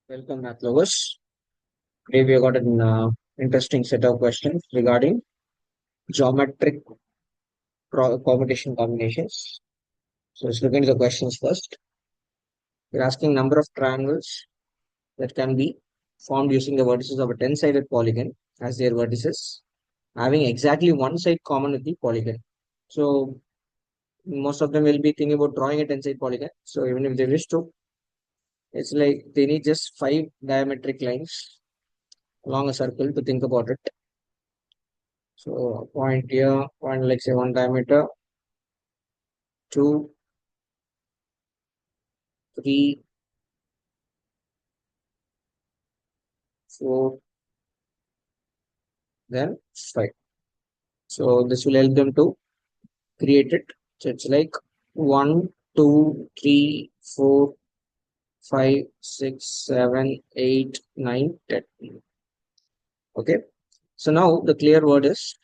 Welcome, math lovers. Today we have got an interesting set of questions regarding geometric permutation combinations. So let's look into the questions first. We're asking number of triangles that can be formed using the vertices of a 10-sided polygon as their vertices, having exactly one side common with the polygon. So most of them will be thinking about drawing a 10-side polygon. So even if they wish to, it's like they need just 5 diametric lines along a circle to think about it. So point here, point like say 1 diameter, 2, 3, 4, then 5. So this will help them to create it. So it's like 1, 2, 3, 4, 5, 6, 7, 8, 9, 10. Okay. So now the clear word is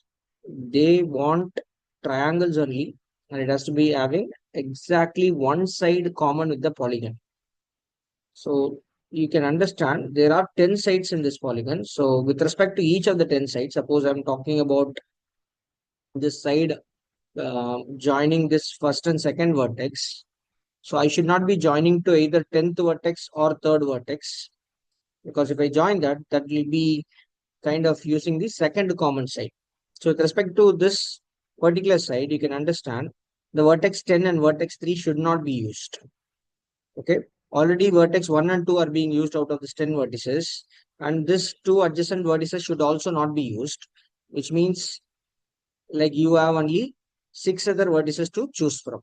they want triangles only, and it has to be having exactly one side common with the polygon. So you can understand there are 10 sides in this polygon. So with respect to each of the 10 sides, suppose I'm talking about this side joining this first and second vertex. So I should not be joining to either 10th vertex or third vertex, because if I join that, that will be kind of using the second common side. So with respect to this particular side, you can understand the vertex 10 and vertex 3 should not be used. Okay. Already vertex 1 and 2 are being used out of this 10 vertices, and this two adjacent vertices should also not be used, which means like you have only 6 other vertices to choose from.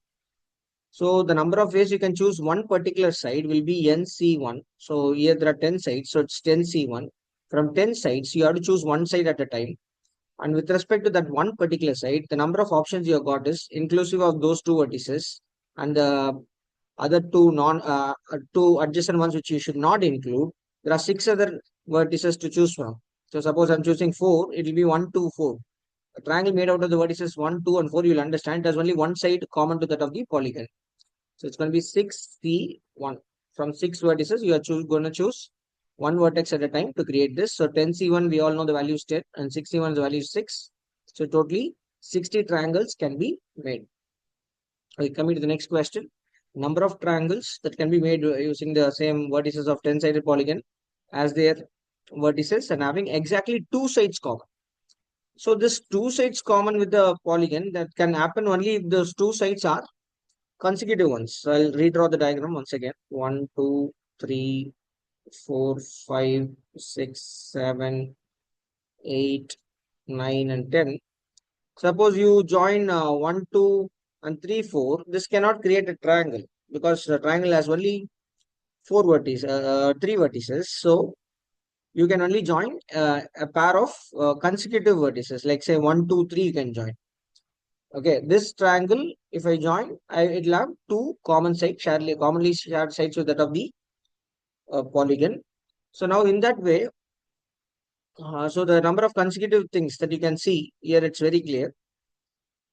So the number of ways you can choose one particular side will be NC1. So here there are 10 sides, so it's 10C1. From 10 sides, you have to choose one side at a time. And with respect to that one particular side, the number of options you have got is inclusive of those two vertices and the other two adjacent ones which you should not include. There are 6 other vertices to choose from. So suppose I'm choosing 4, it will be 1, 2, 4. A triangle made out of the vertices 1, 2, and 4, you'll understand there's only one side common to that of the polygon. So it's going to be 6C1. From 6 vertices, you are going to choose one vertex at a time to create this. So 10C1, we all know the value is 10, and 61 the value is 6. So totally 60 triangles can be made. Okay, coming to the next question. Number of triangles that can be made using the same vertices of 10-sided polygon as their vertices and having exactly two sides common. So this two sides common with the polygon, that can happen only if those two sides are consecutive ones. So I'll redraw the diagram once again. 1, 2, 3, 4, 5, 6, 7, 8, 9, and 10. Suppose you join 1, 2, and 3, 4. This cannot create a triangle because the triangle has only three vertices. So you can only join a pair of consecutive vertices, like say 1, 2, 3. You can join. Okay, this triangle, if I join, it'll have two common sides, commonly shared sides with that of the polygon. So now in that way, so the number of consecutive things that you can see here, it's very clear.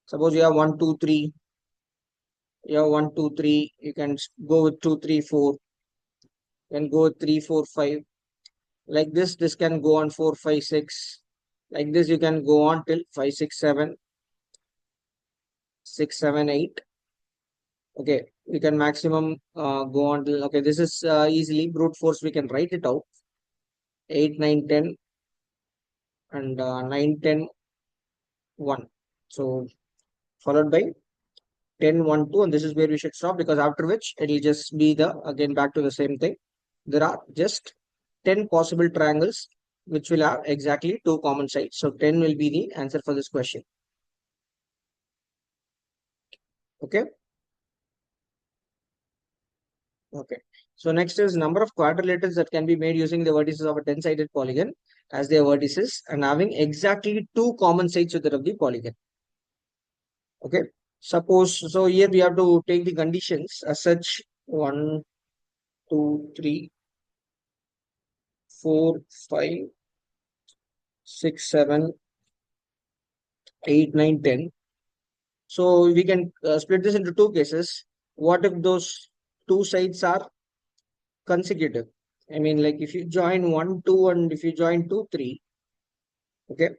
Suppose you have 1, 2, 3. You have 1, 2, 3. You can go with 2, 3, 4. You can go with 3, 4, 5. Like this can go on 4, 5, 6. Like this, you can go on till 5, 6, 7, 6, 7, 8. Okay, we can maximum go on till, okay, this is easily brute force. We can write it out. 8, 9, 10, and 9, 10, 1. So followed by 10, 1, 2, and this is where we should stop, because after which it will just be the, again, back to the same thing. There are just 10 possible triangles which will have exactly two common sides. So 10 will be the answer for this question. Okay. Okay. So next is number of quadrilaterals that can be made using the vertices of a 10-sided polygon as their vertices and having exactly two common sides with that of the polygon. Okay. Suppose, so here we have to take the conditions as such: 1, 2, 3, 4, 5, 6, 7, 8, 9, 10. So we can split this into two cases. What if those two sides are consecutive? I mean, like if you join 1, 2, and if you join 2, 3, okay,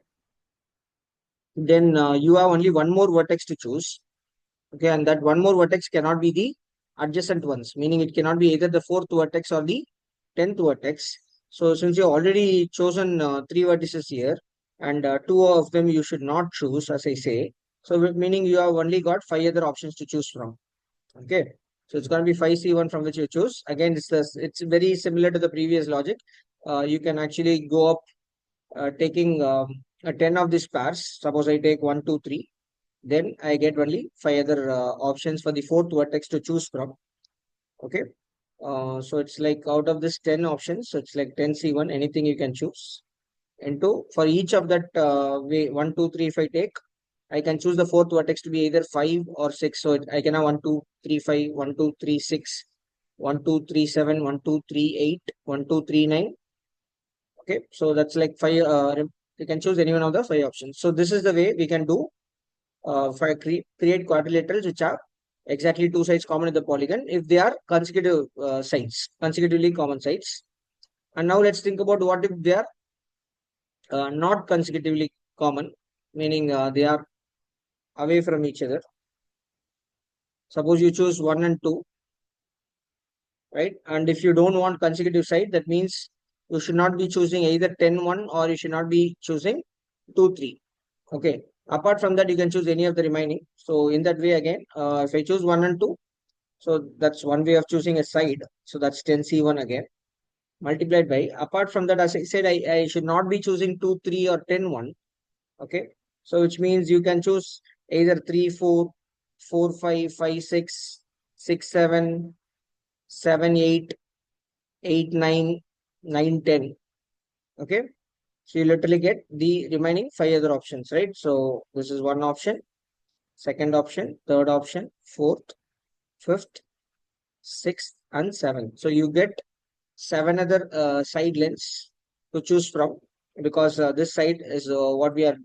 then you have only one more vertex to choose. Okay, and that one more vertex cannot be the adjacent ones, meaning it cannot be either the fourth vertex or the 10th vertex. So since you already chosen three vertices here, and two of them you should not choose, as I say, so meaning you have only got five other options to choose from. Okay, so it's going to be 5C1 from which you choose. Again, it's very similar to the previous logic. You can actually go up taking a 10 of these pairs. Suppose I take 1, 2, 3. Then I get only five other options for the fourth vertex to choose from. Okay. So it's like out of this 10 options, so it's like 10C1, anything you can choose. Into for each of that way, 1, 2, 3, if I take, I can choose the fourth vertex to be either 5 or 6. So I can have 1, 2, 3, 5, 1, 2, 3, 6, 1, 2, 3, 7, 1, 2, 3, 8, 1, 2, 3, 9. Okay. So that's like five. You can choose any one of the five options. So this is the way we can do for create quadrilaterals which are exactly two sides common in the polygon if they are consecutive sides, consecutively common sides. And now let's think about what if they are not consecutively common, meaning they are away from each other. Suppose you choose 1 and 2, right? And if you don't want consecutive side, that means you should not be choosing either 10 1 or you should not be choosing 2 3. Okay. Apart from that, you can choose any of the remaining. So in that way, again, if I choose 1 and 2, so that's one way of choosing a side. So that's 10C1 again, multiplied by, apart from that, as I said, I should not be choosing 2, 3 or 10, 1. Okay. So which means you can choose either 3, 4, 4, 5, 5, 6, 6, 7, 7, 8, 8, 9, 9, 10. Okay. So you literally get the remaining five other options, right? So this is one option, second option, third option, fourth, fifth, sixth, and seventh. So you get seven other side lengths to choose from because this side is what we are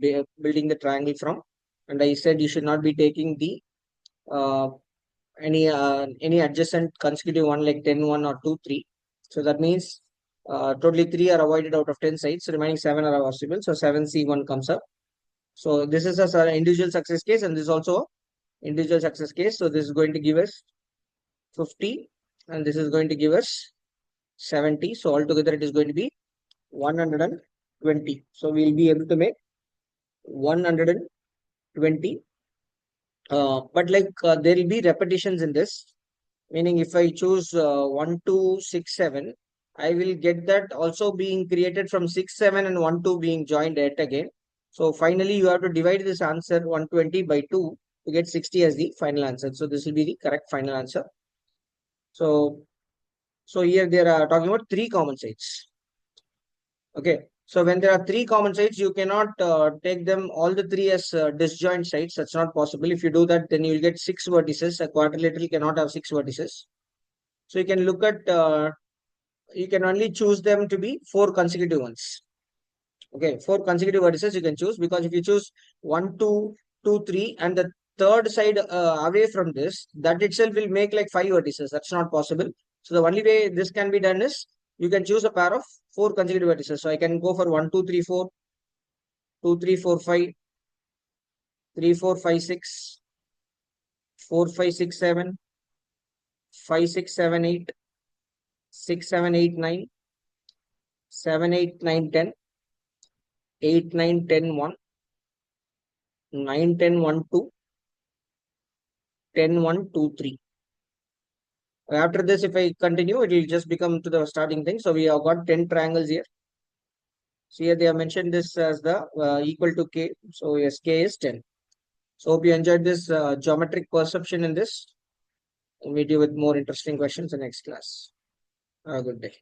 building the triangle from. And I said you should not be taking the uh, any adjacent consecutive one like 10, 1 or 2, 3. So that means totally 3 are avoided out of 10 sides. Remaining 7 are possible. So 7C1 comes up. So this is a individual success case and this is also a individual success case. So this is going to give us 50 and this is going to give us 70. So altogether it is going to be 120. So we'll be able to make 120. But like there will be repetitions in this, meaning if I choose 1, 2, 6, 7, I will get that also being created from 6, 7 and 1, 2 being joined yet again. So finally you have to divide this answer 120 by 2 to get 60 as the final answer. So this will be the correct final answer. So here they are talking about three common sides. Okay. So when there are three common sides, you cannot take them all the three as disjoint sides. That's not possible. If you do that, then you will get six vertices. A quadrilateral cannot have six vertices. So you can look at, you can only choose them to be four consecutive ones. Okay, four consecutive vertices you can choose because if you choose 1, 2, 2, 3, and the third side away from this, that itself will make like five vertices. That's not possible. So the only way this can be done is you can choose a pair of four consecutive vertices. So I can go for 1, 2, 3, 4, 2, 3, 4, 5, 3, 4, 5, 6, 4, 5, 6, 7, 5, 6, 7, 8, 6, 7, 8, 9, 7, 8, 9, 10, 8, 9, 10, 1, 9, 10, 1, 2, 10, 1, 2, 3. After this, if I continue, it will just become to the starting thing. So we have got 10 triangles here. So here they have mentioned this as the equal to K. So yes, K is 10. So hope you enjoyed this geometric perception in this. We'll meet you with more interesting questions in next class. Have a good day.